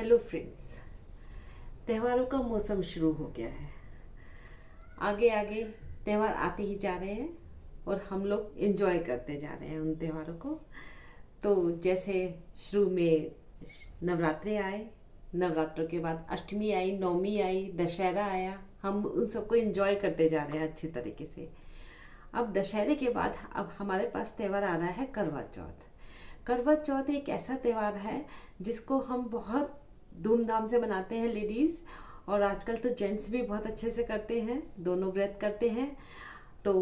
Hello friends, त्योहारों का मौसम शुरू हो गया है। आगे आगे त्यौहार आते ही जा रहे हैं और हम लोग एंजॉय करते जा रहे हैं उन त्योहारों को। तो जैसे शुरू में नवरात्रे आए, नवरात्रों के बाद अष्टमी आई, नवमी आई, दशहरा आया। हम उन सबको एंजॉय करते जा रहे हैं अच्छी तरीके से। अब दशहरे के बाद अब हमारे पास त्यौहार आ रहा है करवा चौथ। करवा चौथ एक ऐसा त्यौहार है जिसको हम बहुत धूमधाम से मनाते हैं लेडीज़, और आजकल तो जेंट्स भी बहुत अच्छे से करते हैं, दोनों व्रत करते हैं। तो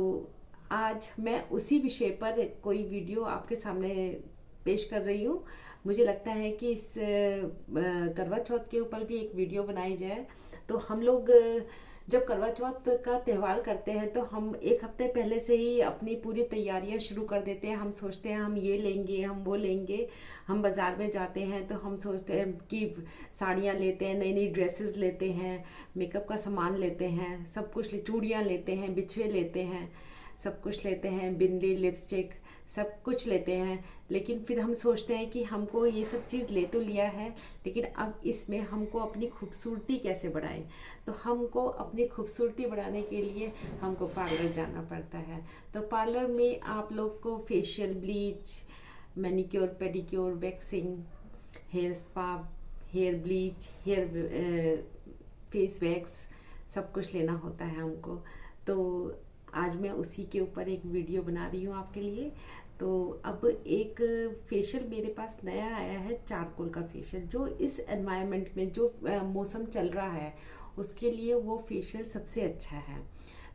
आज मैं उसी विषय पर कोई वीडियो आपके सामने पेश कर रही हूँ। मुझे लगता है कि इस करवा चौथ के ऊपर भी एक वीडियो बनाई जाए। तो हम लोग जब करवा चौथ का त्यौहार करते हैं तो हम एक हफ्ते पहले से ही अपनी पूरी तैयारियां शुरू कर देते हैं। हम सोचते हैं हम ये लेंगे, हम वो लेंगे। हम बाज़ार में जाते हैं तो हम सोचते हैं कि साड़ियाँ लेते हैं, नई नई ड्रेसेस लेते हैं, मेकअप का सामान लेते हैं, सब कुछ चूड़ियाँ लेते हैं, बिछुए लेते हैं, सब कुछ लेते हैं, बिंदी, लिपस्टिक, सब कुछ लेते हैं। लेकिन फिर हम सोचते हैं कि हमको ये सब चीज़ ले तो लिया है, लेकिन अब इसमें हमको अपनी खूबसूरती कैसे बढ़ाएं। तो हमको अपनी खूबसूरती बढ़ाने के लिए हमको पार्लर जाना पड़ता है। तो पार्लर में आप लोग को facial, bleach, manicure, pedicure, waxing, hair spa, hair bleach, hair face wax, सब कुछ लेना होता है हमको। तो आज मैं उसी के ऊपर एक वीडियो बना रही हूँ आपके लिए। तो अब एक फेशियल मेरे पास नया आया है, चारकोल का फेशियल, जो इस एनवायरनमेंट में जो मौसम चल रहा है उसके लिए वो फेशियल सबसे अच्छा है।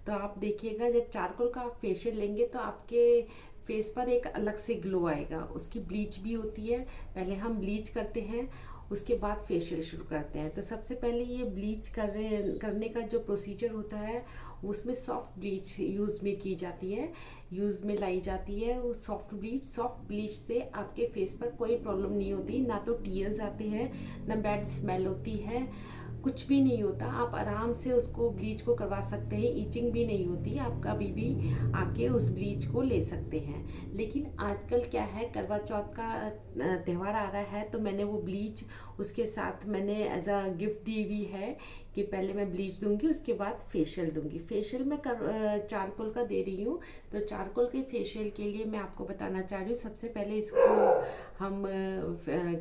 तो आप देखिएगा, जब चारकोल का आप फेशियल लेंगे तो आपके फेस पर एक अलग से ग्लो आएगा। उसकी ब्लीच भी होती है, पहले हम ब्लीच करते हैं, उसके बाद फेशियल शुरू करते हैं। तो सबसे पहले ये ब्लीच करने का जो प्रोसीजर होता है उसमें सॉफ्ट ब्लीच यूज़ में की जाती है, यूज़ में लाई जाती है वो सॉफ्ट ब्लीच से आपके फेस पर कोई प्रॉब्लम नहीं होती, ना तो टीयर्स आते हैं, ना बैड स्मेल होती है, कुछ भी नहीं होता। आप आराम से उसको ब्लीच को करवा सकते हैं, ईचिंग भी नहीं होती। आप कभी भी आके उस ब्लीच को ले सकते हैं। लेकिन आजकल क्या है, करवा चौथ का त्यौहार आ रहा है तो मैंने वो ब्लीच उसके साथ मैंने एज अ गिफ्ट दी हुई है कि पहले मैं ब्लीच दूंगी, उसके बाद फेशियल दूंगी। फेशियल मैं चारकोल का दे रही हूँ। तो चारकोल के फेशियल के लिए मैं आपको बताना चाह रही हूँ, सबसे पहले इसको हम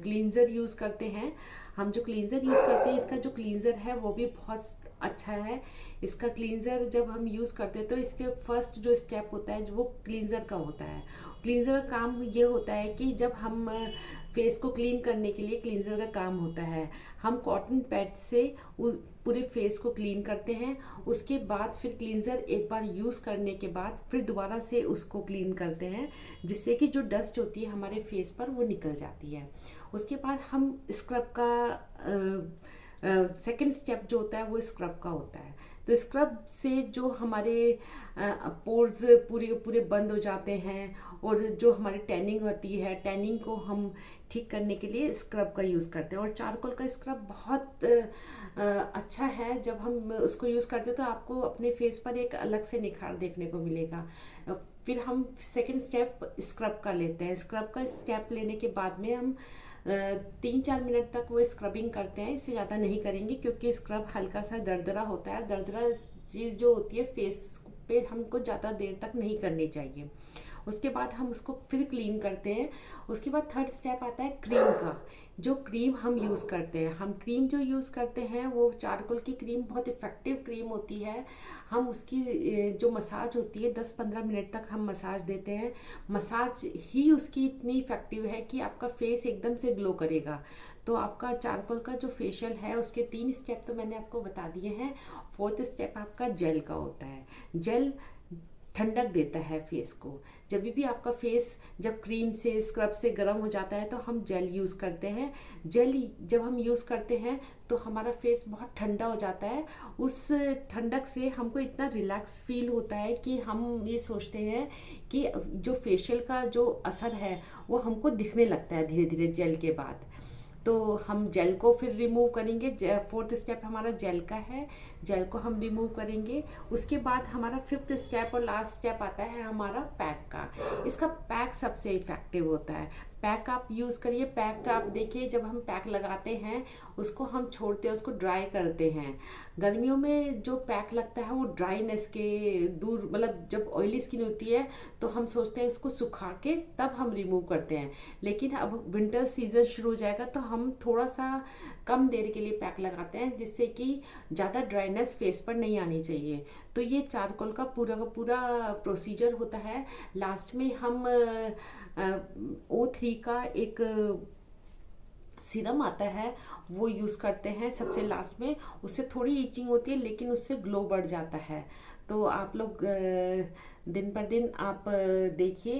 क्लींजर यूज़ करते हैं। हम जो क्लींजर यूज़ करते हैं, इसका जो क्लींजर है वो भी बहुत अच्छा है। इसका क्लींजर जब हम यूज़ करते हैं तो इसके फर्स्ट जो स्टेप होता है वो क्लींजर का होता है। क्लींजर का काम ये होता है कि जब हम फेस को क्लीन करने के लिए क्लींजर का काम होता है, हम कॉटन पैड से पूरे फेस को क्लीन करते हैं। उसके बाद फिर क्लींजर एक बार यूज़ करने के बाद फिर दोबारा से उसको क्लीन करते हैं, जिससे कि जो डस्ट होती है हमारे फेस पर वो निकल जाती है। उसके बाद हम स्क्रब का सेकंड स्टेप जो होता है वो स्क्रब का होता है। तो स्क्रब से जो हमारे पोर्स पूरे पूरे बंद हो जाते हैं, और जो हमारी टैनिंग होती है, टैनिंग को हम ठीक करने के लिए स्क्रब का यूज़ करते हैं। और चारकोल का स्क्रब बहुत अच्छा है। जब हम उसको यूज़ करते हैं तो आपको अपने फेस पर एक अलग से निखार देखने को मिलेगा। फिर हम सेकंड स्टेप स्क्रब का लेते हैं। स्क्रब का स्टेप लेने के बाद में हम 3-4 मिनट तक वो स्क्रबिंग करते हैं, इससे ज़्यादा नहीं करेंगे, क्योंकि स्क्रब हल्का सा दरदरा होता है। दरदरा चीज़ जो होती है फेस पे हमको ज़्यादा देर तक नहीं करनी चाहिए। उसके बाद हम उसको फिर क्लीन करते हैं। उसके बाद थर्ड स्टेप आता है क्रीम का। जो क्रीम हम यूज़ करते हैं, हम क्रीम जो यूज़ करते हैं वो चारकोल की क्रीम बहुत इफ़ेक्टिव क्रीम होती है। हम उसकी जो मसाज होती है 10-15 मिनट तक हम मसाज देते हैं। मसाज ही उसकी इतनी इफ़ेक्टिव है कि आपका फेस एकदम से ग्लो करेगा। तो आपका चारकोल का जो फेशियल है उसके 3 स्टेप तो मैंने आपको बता दिए हैं। फोर्थ स्टेप आपका जेल का होता है। जेल ठंडक देता है फेस को। जब भी आपका फेस जब क्रीम से स्क्रब से गर्म हो जाता है तो हम जेल यूज़ करते हैं। जेल जब हम यूज़ करते हैं तो हमारा फेस बहुत ठंडा हो जाता है। उस ठंडक से हमको इतना रिलैक्स फील होता है कि हम ये सोचते हैं कि जो फेशियल का जो असर है वो हमको दिखने लगता है धीरे धीरे जेल के बाद। तो हम जेल को फिर रिमूव करेंगे। फोर्थ स्टेप हमारा जेल का है, जेल को हम रिमूव करेंगे। उसके बाद हमारा फिफ्थ स्टेप और लास्ट स्टेप आता है हमारा पैक का। इसका पैक सबसे इफेक्टिव होता है। पैक आप यूज़ करिए। पैक आप देखिए, जब हम पैक लगाते हैं उसको हम छोड़ते हैं, उसको ड्राई करते हैं। गर्मियों में जो पैक लगता है वो ड्राईनेस के दूर, मतलब जब ऑयली स्किन होती है तो हम सोचते हैं उसको सुखा के तब हम रिमूव करते हैं। लेकिन अब विंटर सीजन शुरू हो जाएगा तो हम थोड़ा सा कम देर के लिए पैक लगाते हैं, जिससे कि ज़्यादा ड्राइनेस फेस पर नहीं आनी चाहिए। तो ये चारकोल का पूरा प्रोसीजर होता है। लास्ट में हम O3 का एक सीरम आता है वो यूज़ करते हैं सबसे लास्ट में। उससे थोड़ी ईचिंग होती है लेकिन उससे ग्लो बढ़ जाता है। तो आप लोग दिन पर दिन आप देखिए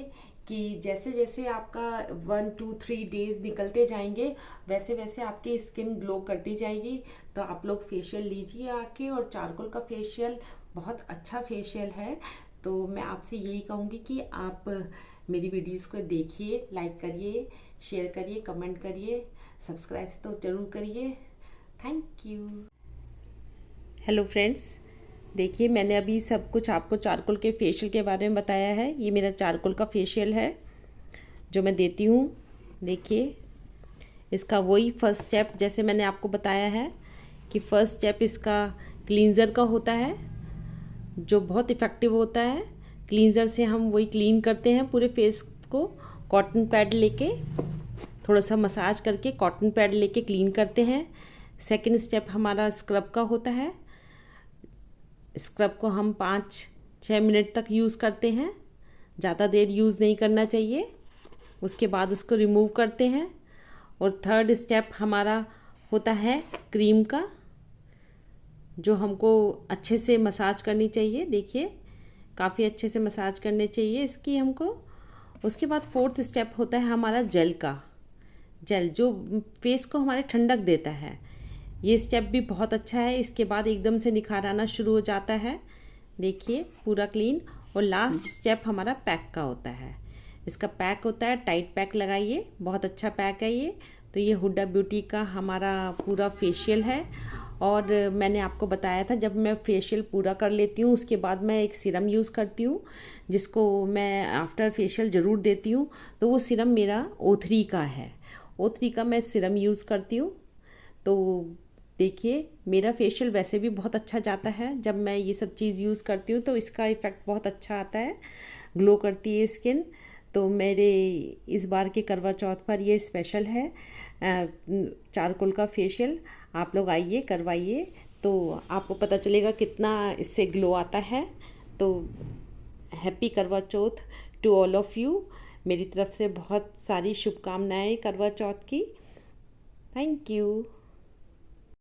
कि जैसे जैसे आपका 1 2 3 डेज निकलते जाएंगे वैसे वैसे आपकी स्किन ग्लो करती जाएगी। तो आप लोग फेशियल लीजिए आके, और चारकोल का फेशियल बहुत अच्छा फेशियल है। तो मैं आपसे यही कहूँगी कि आप मेरी वीडियोस को देखिए, लाइक करिए, शेयर करिए, कमेंट करिए, सब्सक्राइब तो ज़रूर करिए। Thank you. हेलो फ्रेंड्स, देखिए मैंने अभी सब कुछ आपको चारकोल के फेशियल के बारे में बताया है। ये मेरा चारकोल का फेशियल है जो मैं देती हूँ। देखिए इसका वही फर्स्ट स्टेप जैसे मैंने आपको बताया है कि फर्स्ट स्टेप इसका क्लींजर का होता है जो बहुत इफ़ेक्टिव होता है। क्लींजर से हम वही क्लीन करते हैं पूरे फेस को। कॉटन पैड लेके थोड़ा सा मसाज करके कॉटन पैड लेके क्लीन करते हैं। सेकंड स्टेप हमारा स्क्रब का होता है। स्क्रब को हम 5-6 मिनट तक यूज़ करते हैं, ज़्यादा देर यूज़ नहीं करना चाहिए। उसके बाद उसको रिमूव करते हैं। और थर्ड स्टेप हमारा होता है क्रीम का, जो हमको अच्छे से मसाज करनी चाहिए। देखिए काफ़ी अच्छे से मसाज करने चाहिए इसकी हमको। उसके बाद फोर्थ स्टेप होता है हमारा जेल का। जेल जो फेस को हमारे ठंडक देता है। ये स्टेप भी बहुत अच्छा है। इसके बाद एकदम से निखार आना शुरू हो जाता है। देखिए पूरा क्लीन। और लास्ट स्टेप हमारा पैक का होता है। इसका पैक होता है, टाइट पैक लगाइए, बहुत अच्छा पैक है ये। तो ये हुडा ब्यूटी का हमारा पूरा फेशियल है। और मैंने आपको बताया था जब मैं फेशियल पूरा कर लेती हूँ उसके बाद मैं एक सीरम यूज़ करती हूँ जिसको मैं आफ्टर फेशियल ज़रूर देती हूँ। तो वो सीरम मेरा O3 का है। O3 का मैं सीरम यूज़ करती हूँ। तो देखिए मेरा फेशियल वैसे भी बहुत अच्छा जाता है जब मैं ये सब चीज़ यूज़ करती हूँ, तो इसका इफ़ेक्ट बहुत अच्छा आता है, ग्लो करती है स्किन। तो मेरे इस बार के करवा चौथ पर ये स्पेशल है चारकोल का फेशियल। आप लोग आइए, करवाइए, तो आपको पता चलेगा कितना इससे ग्लो आता है। तो हैप्पी करवा चौथ टू ऑल ऑफ़ यू। मेरी तरफ से बहुत सारी शुभकामनाएं करवा चौथ की। Thank you.